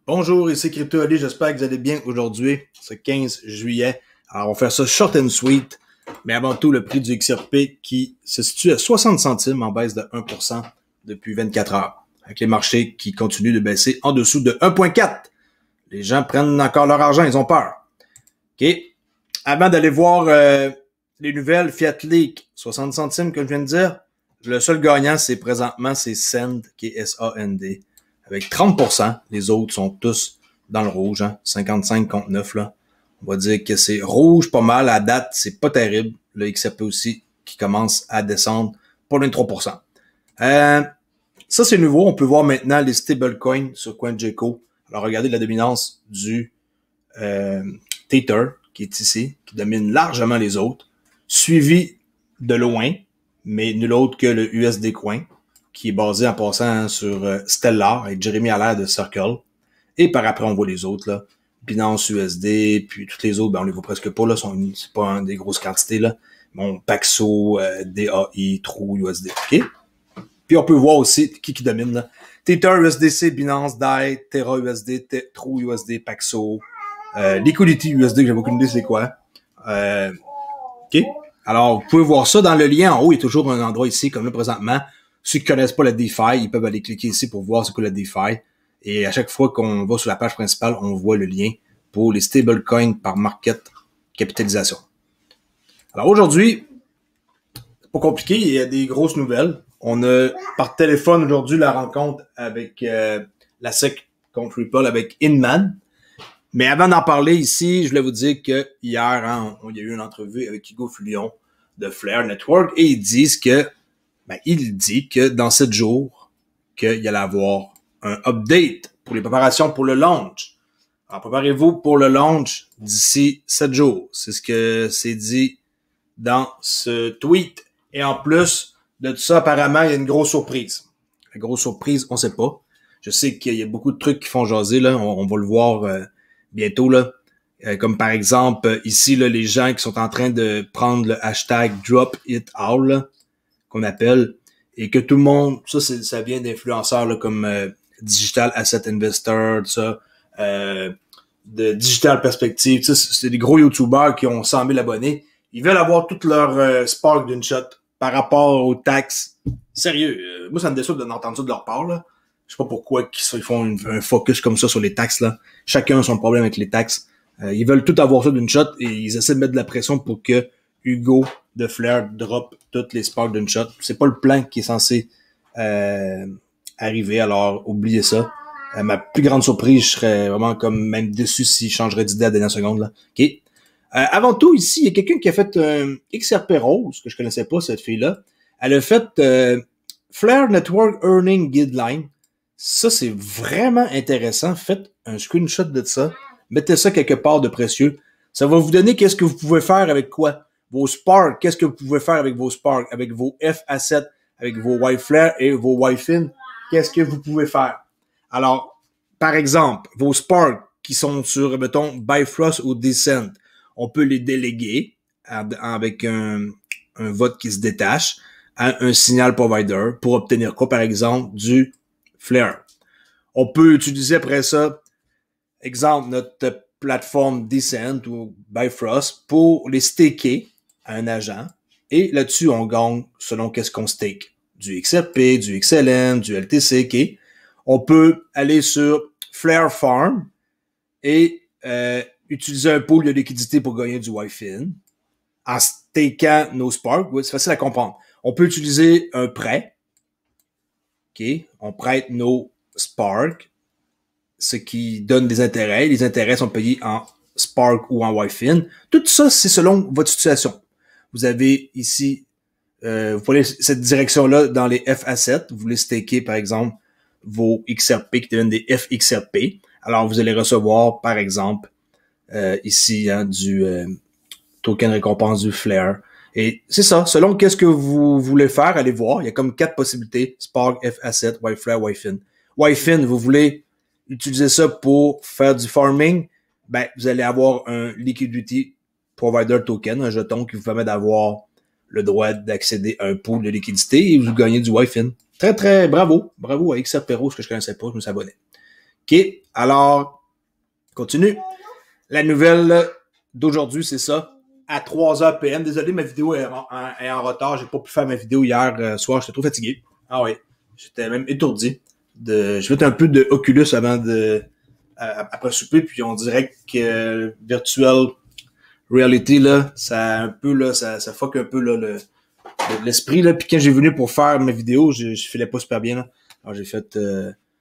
Bonjour, ici Crypto Ali, j'espère que vous allez bien aujourd'hui, ce 15 juillet. Alors, on va faire ça short and sweet, mais avant tout, le prix du XRP qui se situe à 60 centimes en baisse de 1% depuis 24 heures, avec les marchés qui continuent de baisser en dessous de 1,4. Les gens prennent encore leur argent, ils ont peur. OK? Avant d'aller voir les nouvelles, Fiat Leak, 60 centimes, comme je viens de dire, le seul gagnant, c'est Send, qui est S-A-N-D. Avec 30%, les autres sont tous dans le rouge, hein, 55 contre 9, là. On va dire que c'est rouge pas mal, à date, c'est pas terrible. Le XRP aussi, qui commence à descendre pour 23%. Ça, c'est nouveau. On peut voir maintenant les stablecoins sur CoinGecko. Alors, regardez la dominance du Tether, qui est ici, qui domine largement les autres, suivi de loin, mais nul autre que le USD Coin, qui est basé en passant sur Stellar, avec Jeremy Allaire de Circle. Et par après, on voit les autres, là. Binance USD, puis toutes les autres, ben on les voit presque pas, là. C'est pas des grosses quantités, là. Bon, Paxo, DAI, True USD, OK? Puis on peut voir aussi qui domine, là. Tether USDC, Binance, DAI, Terra USD, True USD, Paxo, Liquidity USD, que j'ai aucune idée c'est quoi. OK? Alors, vous pouvez voir ça dans le lien en haut. Il y a toujours un endroit ici, comme là, présentement. Ceux qui connaissent pas la DeFi, ils peuvent aller cliquer ici pour voir ce qu'est la DeFi. Et à chaque fois qu'on va sur la page principale, on voit le lien pour les stablecoins par market capitalisation. Alors aujourd'hui, c'est pas compliqué, il y a des grosses nouvelles. On a par téléphone aujourd'hui la rencontre avec la SEC contre Ripple avec Inman. Mais avant d'en parler ici, je voulais vous dire que hier, hein, il y a eu une entrevue avec Hugo Fullion de Flare Network et ils disent que il dit que dans 7 jours, qu'il y allait avoir un update pour les préparations pour le launch. Alors, préparez-vous pour le launch d'ici 7 jours. C'est ce que c'est dit dans ce tweet. Et en plus de tout ça, apparemment, il y a une grosse surprise. La grosse surprise, on sait pas. Je sais qu'il y a beaucoup de trucs qui font jaser, là. On va le voir bientôt, là. Comme par exemple, ici, là, les gens qui sont en train de prendre le hashtag Drop It All, là, qu'on appelle, et que tout le monde, ça vient d'influenceurs là, comme Digital Asset Investor, tout ça, de Digital Perspective, c'est des gros YouTubers qui ont 100 000 abonnés. Ils veulent avoir tout leur spark d'une shot par rapport aux taxes. Sérieux, moi ça me déçoit d'entendre ça de leur part, là. Je sais pas pourquoi ils font un focus comme ça sur les taxes, là. Chacun a son problème avec les taxes. Ils veulent tout avoir ça d'une shot et ils essaient de mettre de la pression pour que Hugo de Flare drop toutes les sparks d'une shot. C'est pas le plan qui est censé arriver, alors oubliez ça. Ma plus grande surprise, je serais vraiment comme même déçu s'il changerait d'idée à la dernière seconde, là. OK. Avant tout, ici, il y a quelqu'un qui a fait un XRP Rose, que je connaissais pas, cette fille-là. Elle a fait Flare Network Earning Guideline. Ça, c'est vraiment intéressant. Faites un screenshot de ça. Mettez ça quelque part de précieux. Ça va vous donner qu'est-ce que vous pouvez faire avec quoi. Vos Spark, qu'est-ce que vous pouvez faire avec vos Spark, avec vos F-Assets, avec vos Y-Flare et vos Y-Fin. Qu'est-ce que vous pouvez faire? Alors, par exemple, vos Spark qui sont sur, mettons, Bifrost ou Descent, on peut les déléguer avec un vote qui se détache à un signal provider pour obtenir quoi, par exemple, du Flare. On peut utiliser après ça, exemple, notre plateforme Descent ou Bifrost pour les staker à un agent. Et là-dessus, on gagne selon qu'est-ce qu'on stake. Du XRP, du XLM, du LTC, OK? On peut aller sur Flare Farm et utiliser un pool de liquidité pour gagner du Y-Fin en stakant nos Spark. Oui, c'est facile à comprendre. On peut utiliser un prêt. OK? On prête nos Spark, ce qui donne des intérêts. Les intérêts sont payés en Spark ou en Y-Fin. Tout ça, c'est selon votre situation. Vous avez ici, vous voulez cette direction-là dans les F-Assets. Vous voulez staker, par exemple, vos XRP qui deviennent des FXRP. Alors, vous allez recevoir, par exemple, ici, hein, du token récompense du Flare. Et c'est ça. Selon qu'est-ce que vous voulez faire, allez voir. Il y a comme 4 possibilités. Spark, F-Asset, Y-Flare, Y-Fin. Y-Fin, vous voulez utiliser ça pour faire du farming. Ben, vous allez avoir un Liquidity Provider Token, un jeton qui vous permet d'avoir le droit d'accéder à un pool de liquidité et vous gagnez du Y-Fin. Très, très bravo. Bravo à XRP Rose, que je connaissais pas, je me suis abonné. OK, alors, continue. La nouvelle d'aujourd'hui, c'est ça. À 3h PM. Désolé, ma vidéo est en retard. J'ai pas pu faire ma vidéo hier soir. J'étais trop fatigué. Ah oui. J'étais même étourdi. Je vais mettre un peu de Oculus avant après souper, puis on dirait que virtual reality, là, ça un peu, là, ça fuck un peu, là, l'esprit, là. Puis quand j'ai venu pour faire ma vidéo, je filais pas super bien, là. Alors j'ai fait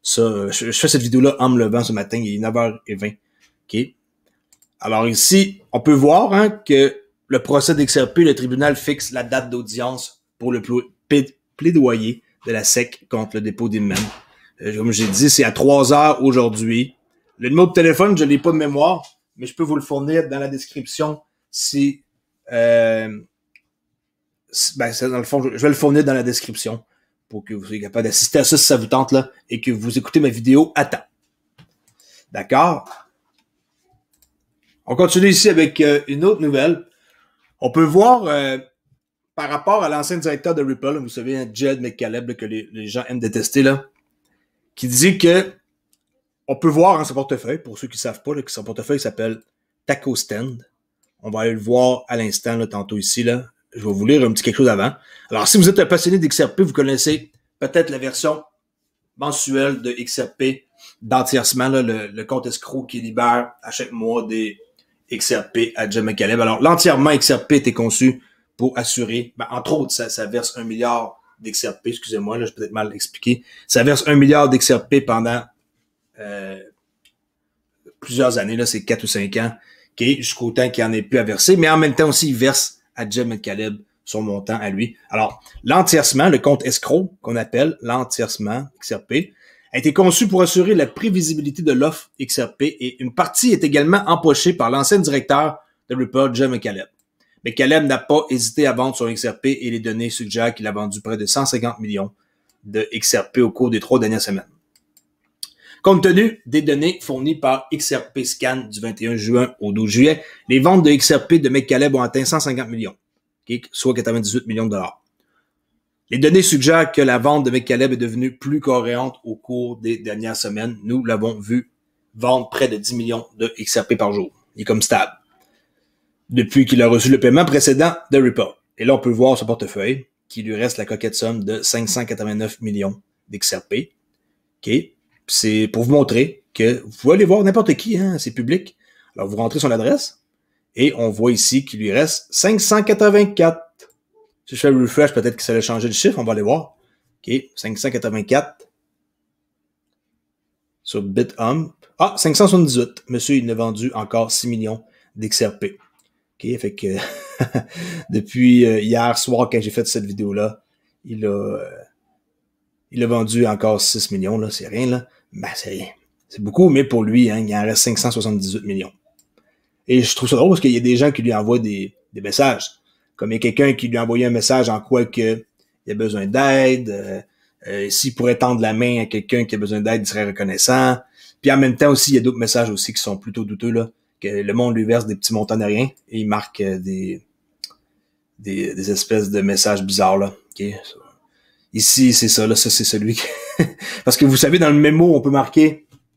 ça. Je fais cette vidéo-là en me levant ce matin. Il est 9h20. OK. Alors ici, on peut voir hein, que le procès d'XRP, le tribunal fixe la date d'audience pour le plaidoyer de la SEC contre le dépôt d'Inman. Comme j'ai dit, c'est à 3h aujourd'hui. Le numéro de téléphone, je l'ai pas de mémoire, mais je peux vous le fournir dans la description si... dans le fond, je vais le fournir dans la description pour que vous soyez capable d'assister à ça si ça vous tente là et que vous écoutez ma vidéo à temps. D'accord? On continue ici avec une autre nouvelle. On peut voir par rapport à l'ancien directeur de Ripple, vous savez, hein, Jed McCaleb, là, que les gens aiment détester, là, qui dit que on peut voir hein, son portefeuille, pour ceux qui ne savent pas, là, que son portefeuille s'appelle Taco Stand. On va aller le voir à l'instant, là, tantôt ici. Là. Je vais vous lire un petit quelque chose avant. Alors, si vous êtes un passionné d'XRP, vous connaissez peut-être la version mensuelle de XRP d'entièrement, le compte escroc qui libère à chaque mois des XRP à Jed McCaleb. Alors, l'entièrement XRP était conçu pour assurer, entre autres, ça verse 1 milliard d'XRP, excusez-moi, là, j'ai peut-être mal expliqué. Ça verse 1 milliard d'XRP pendant plusieurs années, là, c'est 4 ou 5 ans, okay, jusqu'au temps qu'il n'y en ait plus à verser, mais en même temps aussi, il verse à Jed McCaleb son montant à lui. Alors, l'entièrement, le compte escroc, qu'on appelle l'entièrement XRP, a été conçu pour assurer la prévisibilité de l'offre XRP et une partie est également empochée par l'ancien directeur de Ripple, Jed McCaleb. McCaleb n'a pas hésité à vendre son XRP et les données suggèrent qu'il a vendu près de 150 millions de XRP au cours des 3 dernières semaines. Compte tenu des données fournies par XRP Scan du 21 juin au 12 juillet, les ventes de XRP de McCaleb ont atteint 150 millions, okay, soit 98 millions de dollars. Les données suggèrent que la vente de McCaleb est devenue plus cohérente au cours des dernières semaines. Nous l'avons vu vendre près de 10 millions de XRP par jour. Il est comme stable. Depuis qu'il a reçu le paiement précédent de Ripple. Et là, on peut voir son portefeuille, qui lui reste la coquette somme de 589 millions d'XRP. OK? C'est pour vous montrer que vous pouvez aller voir n'importe qui, hein, c'est public. Alors, vous rentrez son adresse et on voit ici qu'il lui reste 584. Si je fais le refresh, peut-être que ça va changer le chiffre, on va aller voir. OK, 584 sur BitHump. Ah, 578. Monsieur, il a vendu encore 6 millions d'XRP. OK, fait que depuis hier soir, quand j'ai fait cette vidéo-là, il a vendu encore 6 millions, là, c'est rien, là. Ben, c'est rien. C'est beaucoup, mais pour lui, hein, il en reste 578 millions. Et je trouve ça drôle parce qu'il y a des gens qui lui envoient des messages. Comme il y a quelqu'un qui lui a envoyé un message en quoi que il a besoin d'aide, s'il pourrait tendre la main à quelqu'un qui a besoin d'aide, il serait reconnaissant. Puis en même temps aussi, il y a d'autres messages aussi qui sont plutôt douteux, là, que le monde lui verse des petits montants de rien et il marque des espèces de messages bizarres, là. Okay? Ici, c'est ça, là, ça, c'est celui qui... Parce que vous savez, dans le mémo, on peut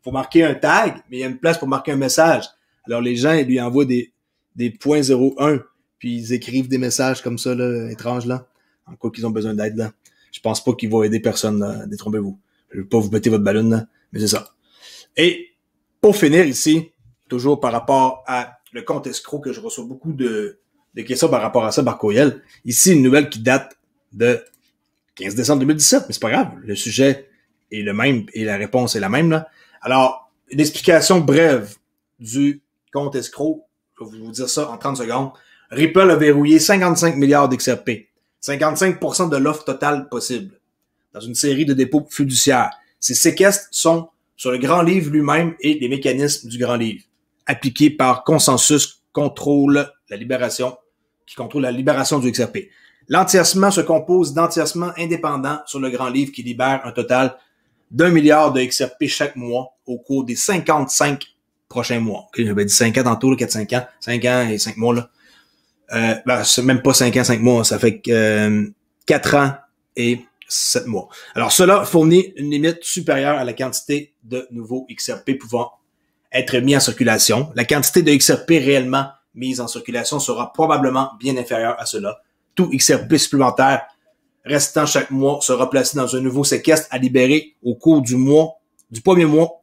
faut marquer un tag, mais il y a une place pour marquer un message. Alors, les gens, ils lui envoient des .01, puis ils écrivent des messages comme ça, là, étranges, là, en quoi qu'ils ont besoin d'aide, là. Je pense pas qu'ils vont aider personne, là, détrompez-vous. Je veux pas vous péter votre ballon, là, mais c'est ça. Et, pour finir ici, toujours par rapport à le compte escroc, que je reçois beaucoup de questions par rapport à ça par courriel. Ici, une nouvelle qui date de 15 décembre 2017, mais c'est pas grave. Le sujet est le même et la réponse est la même, là. Alors, une explication brève du compte escroc. Je vais vous dire ça en 30 secondes. Ripple a verrouillé 55 milliards d'XRP. 55% de l'offre totale possible. Dans une série de dépôts fiduciaires. Ces séquestres sont sur le grand livre lui-même et les mécanismes du grand livre. Appliqués par consensus qui contrôle la libération du XRP. L'entièrement se compose d'entièrements indépendants sur le grand livre qui libère un total d'1 milliard de XRP chaque mois au cours des 55 prochains mois. Okay, j'avais dit 5 ans tantôt, 4-5 ans. 5 ans et 5 mois, là. C'est même pas 5 ans, 5 mois. Ça fait 4 ans et 7 mois. Alors, cela fournit une limite supérieure à la quantité de nouveaux XRP pouvant être mis en circulation. La quantité de XRP réellement mise en circulation sera probablement bien inférieure à cela. Tout XRP supplémentaire restant chaque mois sera placé dans un nouveau séquestre à libérer au cours du premier mois,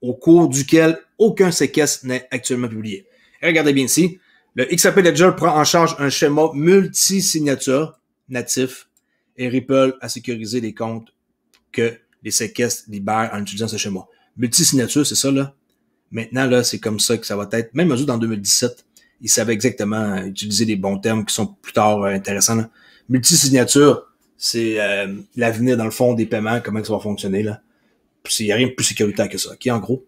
au cours duquel aucun séquestre n'est actuellement publié. Et regardez bien ici, le XRP Ledger prend en charge un schéma multi-signature natif et Ripple a sécurisé les comptes que les séquestres libèrent en utilisant ce schéma. Multi-signature, c'est ça, là. Maintenant, là, c'est comme ça que ça va être. Même eux, dans 2017, ils savaient exactement utiliser des bons termes qui sont plus tard intéressants, là. Multi-signature, c'est l'avenir, dans le fond, des paiements, comment ça va fonctionner, là. Il n'y a rien de plus sécuritaire que ça, ok, en gros.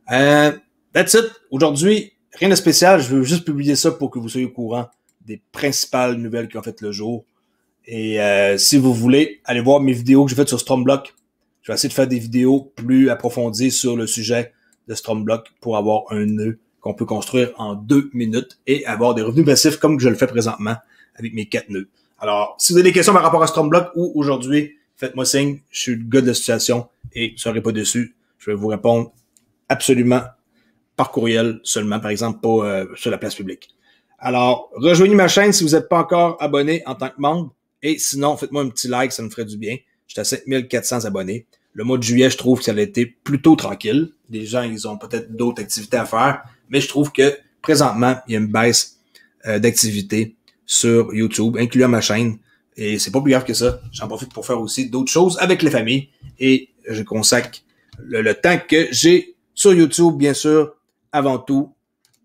That's it. Aujourd'hui, rien de spécial. Je veux juste publier ça pour que vous soyez au courant des principales nouvelles qui ont fait le jour. Et si vous voulez, allez voir mes vidéos que j'ai faites sur Stromblock. Je vais essayer de faire des vidéos plus approfondies sur le sujet de Stromblock pour avoir un nœud qu'on peut construire en 2 minutes et avoir des revenus passifs comme je le fais présentement avec mes 4 nœuds. Alors, si vous avez des questions par rapport à Stromblock ou aujourd'hui, faites-moi signe. Je suis le gars de la situation et ne serez pas dessus. Je vais vous répondre absolument par courriel seulement, par exemple, pas sur la place publique. Alors, rejoignez ma chaîne si vous n'êtes pas encore abonné en tant que membre. Et sinon, faites-moi un petit like, ça me ferait du bien. J'étais à 5400 abonnés. Le mois de juillet, je trouve que ça a été plutôt tranquille. Les gens, ils ont peut-être d'autres activités à faire. Mais je trouve que, présentement, il y a une baisse d'activité sur YouTube, incluant ma chaîne. Et c'est pas plus grave que ça. J'en profite pour faire aussi d'autres choses avec les familles. Et je consacre le temps que j'ai sur YouTube, bien sûr, avant tout,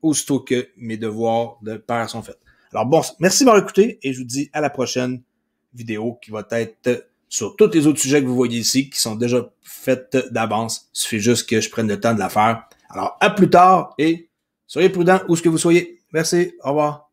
aussitôt que mes devoirs de père sont faits. Alors bon, merci de m'avoir écouté et je vous dis à la prochaine vidéo qui va être sur tous les autres sujets que vous voyez ici, qui sont déjà faits d'avance. Il suffit juste que je prenne le temps de la faire. Alors, à plus tard et soyez prudents où ce que vous soyez. Merci, au revoir.